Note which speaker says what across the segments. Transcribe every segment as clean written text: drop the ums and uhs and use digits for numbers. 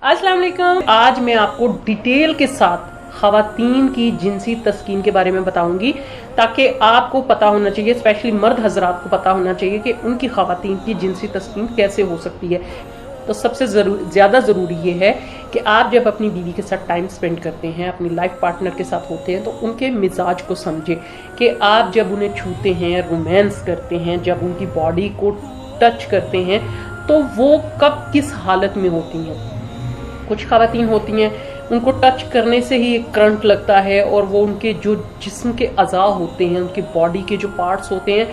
Speaker 1: अस्सलाम वालेकुम। आज मैं आपको डिटेल के साथ खवातीन की जिनसी तस्कीन के बारे में बताऊंगी, ताकि आपको पता होना चाहिए, स्पेशली मर्द हजरात को पता होना चाहिए कि उनकी खवातीन की जिनसी तस्कीन कैसे हो सकती है। तो सबसे ज़्यादा ज़रूरी ये है कि आप जब अपनी बीवी के साथ टाइम स्पेंड करते हैं, अपनी लाइफ पार्टनर के साथ होते हैं, तो उनके मिजाज को समझें कि आप जब उन्हें छूते हैं, रोमांस करते हैं, जब उनकी बॉडी को टच करते हैं, तो वो कब किस हालत में होती हैं। कुछ खवातीन होती हैं, उनको टच करने से ही एक करंट लगता है और वो उनके जो जिस्म के अज़ा होते हैं, उनकी बॉडी के जो पार्ट्स होते हैं,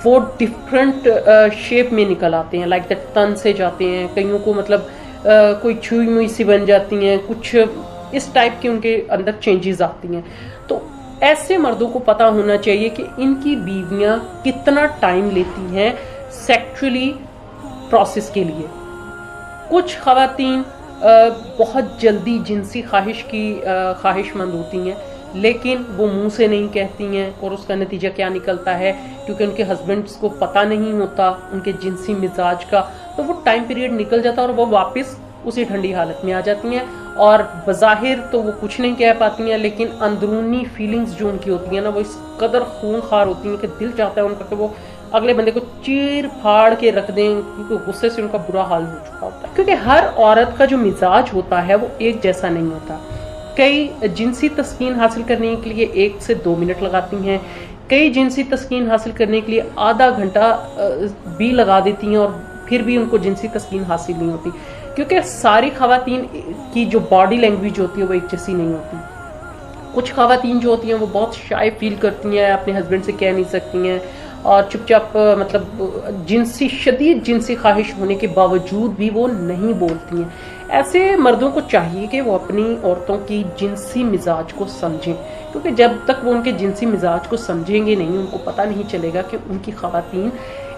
Speaker 1: वो डिफरेंट शेप में निकल आते हैं, लाइक दैट तन से जाते हैं, कईयों को मतलब कोई छुई मुई सी बन जाती हैं, कुछ इस टाइप के उनके अंदर चेंजेस आती हैं। तो ऐसे मर्दों को पता होना चाहिए कि इनकी बीवियां कितना टाइम लेती हैं सेक्सुअली प्रोसेस के लिए। कुछ खवातीन बहुत जल्दी जिनसी ख्वाहिशमंद होती हैं, लेकिन वो मुंह से नहीं कहती हैं, और उसका नतीजा क्या निकलता है, क्योंकि उनके हस्बैंड्स को पता नहीं होता उनके जिनसी मिजाज का, तो वो टाइम पीरियड निकल जाता है और वो वापस उसी ठंडी हालत में आ जाती हैं। और बज़ाहिर तो वो कुछ नहीं कह पाती हैं, लेकिन अंदरूनी फीलिंग्स जो उनकी होती हैं ना, वो इस कदर खूनखार होती हैं कि दिल चाहता है उनका कि वो अगले बंदे को चीर फाड़ के रख दें, क्योंकि गुस्से से उनका बुरा हाल हो चुका होता है। क्योंकि हर औरत का जो मिजाज होता है वो एक जैसा नहीं होता। कई जिनसी तस्कीन हासिल करने के लिए 1 से 2 मिनट लगाती हैं, कई जिनसी तस्कीन हासिल करने के लिए आधा घंटा भी लगा देती हैं, और फिर भी उनको जिनसी तस्कीन हासिल नहीं होती, क्योंकि सारी खवातीन की जो बॉडी लैंग्वेज होती है वो एक जैसी नहीं होती। कुछ खवातीन जो होती हैं वो बहुत शाय फील करती हैं, अपने हस्बैंड से कह नहीं सकती हैं, और चुपचाप मतलब शदीद जिनसी ख्वाहिश होने के बावजूद भी वो नहीं बोलती हैं। ऐसे मर्दों को चाहिए कि वो अपनी औरतों की जिनसी मिजाज को समझें, क्योंकि जब तक वो उनके जिनसी मिजाज को समझेंगे नहीं, उनको पता नहीं चलेगा कि उनकी खवातीन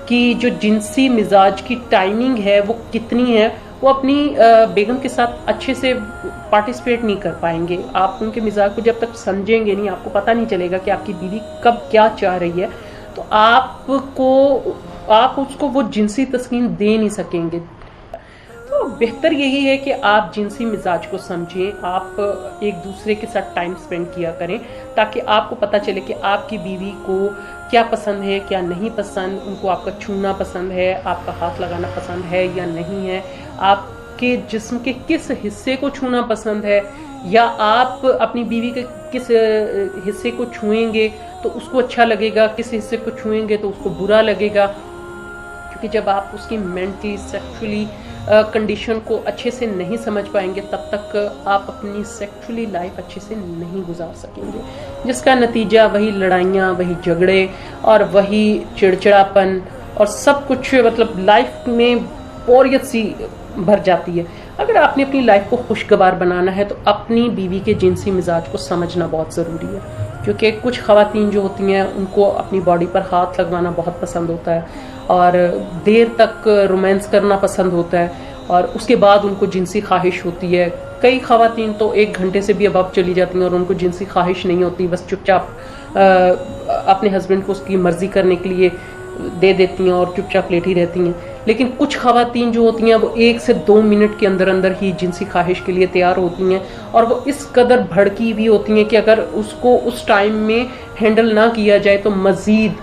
Speaker 1: की जो जिनसी मिजाज की टाइमिंग है वो कितनी है। वो अपनी बेगम के साथ अच्छे से पार्टिसिपेट नहीं कर पाएंगे। आप उनके मिजाज को जब तक समझेंगे नहीं, आपको पता नहीं चलेगा कि आपकी बीवी कब क्या चाह रही है, तो आप उसको वो जिनसी तस्कीन दे नहीं सकेंगे। तो बेहतर यही है कि आप जिनसी मिजाज को समझें, आप एक दूसरे के साथ टाइम स्पेंड किया करें, ताकि आपको पता चले कि आपकी बीवी को क्या पसंद है, क्या नहीं पसंद, उनको आपका छूना पसंद है, आपका हाथ लगाना पसंद है या नहीं है, आपके जिस्म के किस हिस्से को छूना पसंद है, या आप अपनी बीवी के किस हिस्से को छुएंगे तो उसको अच्छा लगेगा, किस हिस्से को छुएंगे तो उसको बुरा लगेगा। क्योंकि जब आप उसकी मेंटली सेक्सुअली कंडीशन को अच्छे से नहीं समझ पाएंगे, तब तक आप अपनी सेक्सुअली लाइफ अच्छे से नहीं गुजार सकेंगे, जिसका नतीजा वही लड़ाइयाँ, वही झगड़े और वही चिड़चिड़ापन और सब कुछ, मतलब लाइफ में बोरियत सी भर जाती है। अगर आपने अपनी लाइफ को खुशगवार बनाना है तो अपनी बीवी के जिनसी मिजाज को समझना बहुत ज़रूरी है, क्योंकि कुछ खवातीन जो होती हैं उनको अपनी बॉडी पर हाथ लगवाना बहुत पसंद होता है, और देर तक रोमांस करना पसंद होता है, और उसके बाद उनको जिनसी ख्वाहिश होती है। कई खवातीन तो 1 घंटे से भी अबव चली जाती हैं और उनको जिनसी ख्वाहिश नहीं होती, बस चुपचाप अपने हस्बैंड को उसकी मर्जी करने के लिए दे देती हैं और चुपचाप लेटी रहती हैं। लेकिन कुछ खवातीन जो होती हैं वो 1 से 2 मिनट के अंदर अंदर ही जिनसी ख्वाहिश के लिए तैयार होती हैं, और वो इस कदर भड़की भी होती हैं कि अगर उसको उस टाइम में हैंडल ना किया जाए तो मज़ीद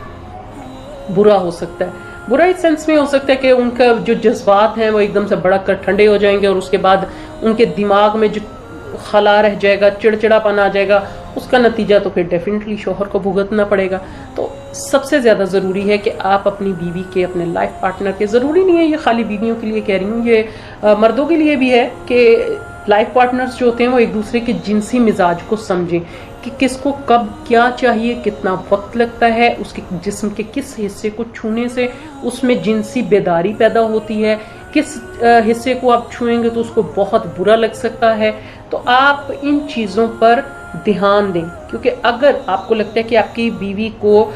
Speaker 1: बुरा हो सकता है। बुरा इस सेंस में हो सकता है कि उनका जो जज्बात हैं वो एकदम से भड़क कर ठंडे हो जाएंगे, और उसके बाद उनके दिमाग में जो खला रह जाएगा, चिड़चिड़ापन आ जाएगा, उसका नतीजा तो फिर डेफिनेटली शौहर को भुगतना पड़ेगा। तो सबसे ज़्यादा ज़रूरी है कि आप अपनी बीवी के, अपने लाइफ पार्टनर के, ज़रूरी नहीं है ये खाली बीवियों के लिए कह रही हूँ, ये मर्दों के लिए भी है कि लाइफ पार्टनर्स जो होते हैं वो एक दूसरे के जिनसी मिजाज को समझें कि किसको कब क्या चाहिए, कितना वक्त लगता है, उसके जिस्म के किस हिस्से को छूने से उसमें जिनसी बेदारी पैदा होती है, किस हिस्से को आप छुएंगे तो उसको बहुत बुरा लग सकता है। तो आप इन चीज़ों पर ध्यान दें, क्योंकि अगर आपको लगता है कि आपकी बीवी को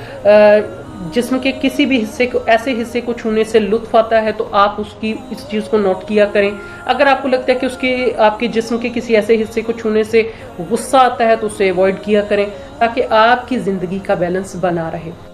Speaker 1: जिस्म के किसी भी हिस्से को, ऐसे हिस्से को छूने से लुत्फ आता है, तो आप उसकी इस चीज़ को नोट किया करें। अगर आपको लगता है कि उसके आपके जिस्म के किसी ऐसे हिस्से को छूने से गुस्सा आता है तो उसे अवॉइड किया करें, ताकि आपकी ज़िंदगी का बैलेंस बना रहे।